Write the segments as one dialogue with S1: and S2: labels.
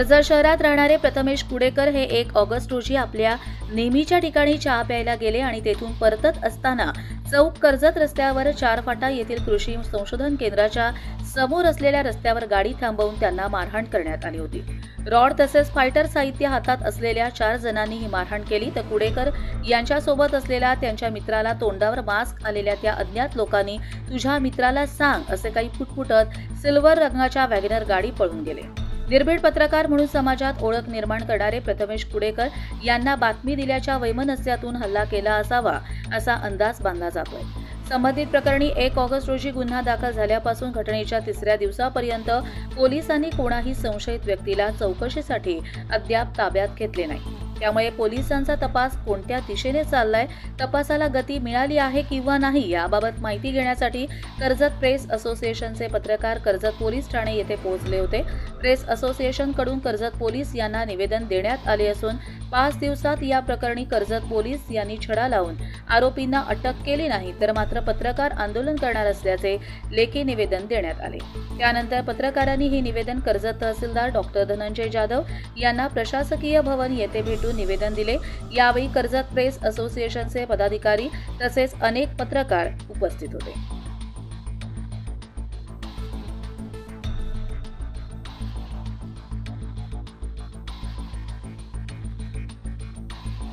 S1: कर्जत शहरात राहणारे प्रथमेश कुडेकर हे 1 ऑगस्ट रोजी आपल्या नेहमीच्या ठिकाणी चहा प्यायला गेले आणि तेथून परतत असताना चौक कर्जत रस्त्यावर 4 फाटा येथील कृषी संशोधन केंद्राच्या समोर असलेल्या रस्त्यावर गाडी थांबवून त्यांना मारहाण करण्यात आली होती। रॉड तसेच फायटर साहित्य हातात असलेल्या 4 जणांनी ही मारहाण केली तर कुडेकर यांच्यासोबत असलेल्या त्यांच्या मित्राला तोंडावर मास्क आलेल्या त्या अज्ञात लोकांनी तुझ्या मित्राला सांग असे काही फुटफुटत सिल्वर रंगाच्या वॅगनर गाडी पळून गेले। निर्भीड पत्रकार म्हणून समाजात ओळख निर्माण करणारे प्रथमेश कुडेकर यांना बातमी दिल्याच्या वैमनस्यातून हल्ला केला असावा असा अंदाज बांधला जातोय। संबंधित प्रकरणी 1 ऑगस्ट रोजी गुन्हा दाखल झाल्यापासून घटनेच्या 3ऱ्या दिवसापर्यंत पोलिसांनी कोणाही संशयित व्यक्तीला चौकशीसाठी अद्याप ताब्यात घेतले नाही। त्यामुळे पोलिसांचा तपास कोणत्या दिशेने चाललाय, तपासाला गती मिळाली आहे किंवा नाही याबाबत माहिती घेण्यासाठी कर्जत प्रेस असोसिएशनचे पत्रकार कर्जत पोलीस ठाणे येथे पोहोचले होते। प्रेस असोसिएशन कडून कर्जत पोलीस यांना निवेदन देण्यात आले असून 5 दिवसात या प्रकरणी कर्जत पोलीस यांनी छडा लावून आरोपींना अटक केली नाही तर मात्र पत्रकार आंदोलन करणार असल्याचे लेखी निवेदन देण्यात आले। त्यानंतर पत्रकारांनी हे निवेदन कर्जत तहसीलदार डॉक्टर धनंजय जाधव यांना प्रशासकीय भवन येथे भेटून निवेदन दिले। यावेळी कर्जत प्रेस असोसिएशनचे पदाधिकारी तसेच अनेक पत्रकार उपस्थित होते।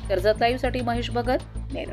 S1: कर्जत लाईव्ह साठी महेश भगत, नेरळ।